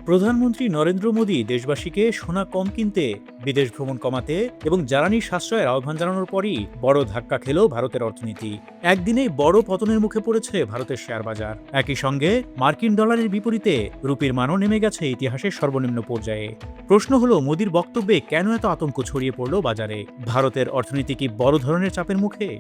প্রধানমন্ত্রী নরেন্দ্র মোদী দেশবাসীকে সোনা কম কিনতে, বিদেশ ভ্রমণ কমাতে এবং জ্বালানি সাশ্রয়ের আহ্বান জানানোর পরই বড় ধাক্কা খেল ভারতের অর্থনীতি। একদিনেই বড় পতনের মুখে পড়েছে ভারতের শেয়ার বাজার। একই সঙ্গে মার্কিন ডলারের বিপরীতে রুপির মানও নেমে গেছে ইতিহাসের সর্বনিম্ন পর্যায়ে। প্রশ্ন হলো, মোদীর বক্তব্যে কেন এত আতঙ্ক ছড়িয়ে পড়ল বাজারে? ভারতের অর্থনীতি কি বড় ধরনের চাপের মুখে?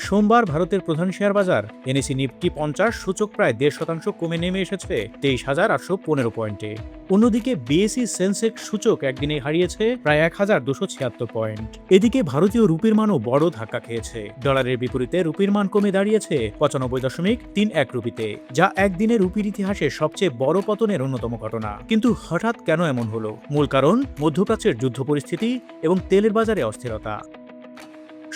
সোমবার ভারতের প্রধান শেয়ার বাজার এনএসই নিফটি 50 সূচক প্রায় 1.5% কমে নেমে এসেছে 23,815 পয়েন্টে। অন্যদিকে বিএসই সেন্সেক্স সূচক একদিনে হারিয়েছে প্রায় 1,276 পয়েন্ট। এদিকে ভারতীয় রুপির মানও বড় ধাক্কা খেয়েছে। ডলারের বিপরীতে রুপির মান কমে দাঁড়িয়েছে 95.31 রুপিতে, যা একদিনে রুপির ইতিহাসে সবচেয়ে বড় পতনের অন্যতম ঘটনা। কিন্তু হঠাৎ কেন এমন হলো? মূল কারণ মধ্যপ্রাচ্যের যুদ্ধ পরিস্থিতি এবং তেলের বাজারে অস্থিরতা।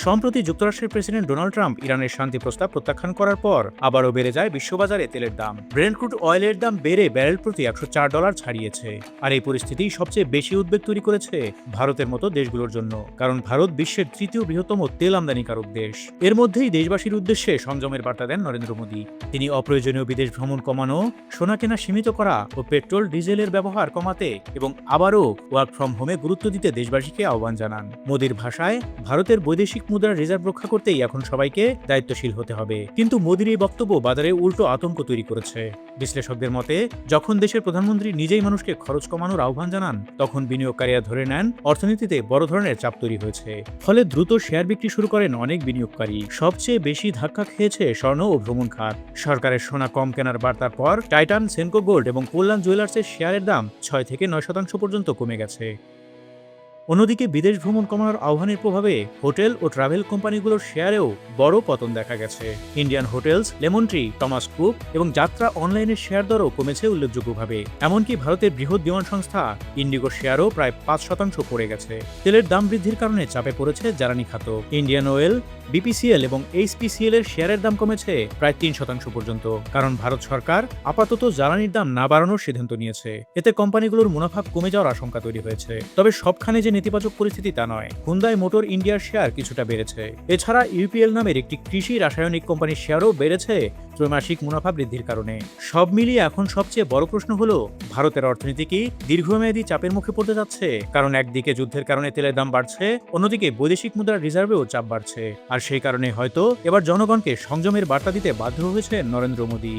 সম্প্রতি যুক্তরাষ্ট্রের প্রেসিডেন্ট ডোনাল্ড ট্রাম্প ইরানের শান্তি প্রস্তাব প্রত্যাখ্যান করার পর আবারও বেড়ে যায় বিশ্ববাজারে তেলের দাম। ব্রেন্ট ক্রুড অয়েলের দাম বেড়ে ব্যারেল প্রতি $104 ছাড়িয়েছে। আর এই পরিস্থিতি সবচেয়ে বেশি উদ্বেগ তৈরি করেছে ভারতের মতো দেশগুলোর জন্য, কারণ ভারত বিশ্বের তৃতীয় বৃহত্তম তেল আমদানিকারক দেশ। এর মধ্যেই দেশবাসীর উদ্দেশ্যে সংযমের বার্তা দেন নরেন্দ্র মোদী। তিনি অপ্রয়োজনীয় বিদেশ ভ্রমণ কমানো, সোনা কেনা সীমিত করা ও পেট্রোল ডিজেলের ব্যবহার কমাতে এবং আবারও ওয়ার্ক ফ্রম হোমে গুরুত্ব দিতে দেশবাসীকে আহ্বান জানান। মোদীর ভাষায়, ভারতের বৈদেশিক মুদ্রার রিজার্ভ রক্ষা করতেই এখন সবাইকে দায়িত্বশীল হতে হবে। কিন্তু মোদীর এই বক্তব্য বাজারে উল্টো আতঙ্ক তৈরি করেছে। বিশ্লেষকদের মতে, যখন দেশের প্রধানমন্ত্রী নিজেই মানুষকে খরচ কমানোর আহ্বান জানান, তখন বিনিয়োগকারীরা ধরে নেন অর্থনীতিতে বড় ধরনের চাপ তৈরি হয়েছে। ফলে দ্রুত শেয়ার বিক্রি শুরু করেন অনেক বিনিয়োগকারী। সবচেয়ে বেশি ধাক্কা খেয়েছে স্বর্ণ ও ভ্রমণ খাত। সরকারের সোনা কম কেনার বার্তার পর টাইটান, সেনকো গোল্ড এবং কল্যাণ জুয়েলার্সের শেয়ারের দাম 6 থেকে 9% পর্যন্ত কমে গেছে। অন্যদিকে বিদেশ ভ্রমণ কমানোর আহ্বানের প্রভাবে হোটেল ও ট্রাভেল কোম্পানিগুলোর শেয়ারেও বড় পতন দেখা গেছে। Indian hotels, lemon tree, Thomas cook এবং যাত্রা অনলাইনের শেয়ার দরও কমেছে উল্লেখযোগ্যভাবে। এমনকি ভারতের বৃহৎ বিমান সংস্থা ইন্ডিগোর শেয়ারও প্রায় 5% পড়ে গেছে। তেলের দাম বৃদ্ধির কারণে চাপে পড়েছে জ্বালানি খাত। ইন্ডিয়ান অয়েল, বিপিসিএল এবং এইচপিসিএল এর শেয়ারের দাম কমেছে প্রায় 3% পর্যন্ত, কারণ ভারত সরকার আপাতত জ্বালানির দাম না বাড়ানোর সিদ্ধান্ত নিয়েছে। এতে কোম্পানিগুলোর মুনাফা কমে যাওয়ার আশঙ্কা তৈরি হয়েছে। তবে সবখানে যে নেতিবাচক পরিস্থিতি তা নয়। হুন্দাই মোটর ইন্ডিয়ার শেয়ার কিছুটা বেড়েছে। এছাড়া ইউপিএল নামের একটি কৃষি রাসায়নিক কোম্পানির শেয়ারও বেড়েছে ত্রৈমাসিক মুনাফা বৃদ্ধির কারণে। সব মিলিয়ে এখন সবচেয়ে বড় প্রশ্ন হলো, ভারতের অর্থনীতি কি দীর্ঘমেয়াদী চাপের মুখে পড়তে যাচ্ছে? কারণ একদিকে যুদ্ধের কারণে তেলের দাম বাড়ছে, অন্যদিকে বৈদেশিক মুদ্রার রিজার্ভেও চাপ বাড়ছে। আর সেই কারণে হয়তো এবার জনগণকে সংযমের বার্তা দিতে বাধ্য হয়েছেন নরেন্দ্র মোদী।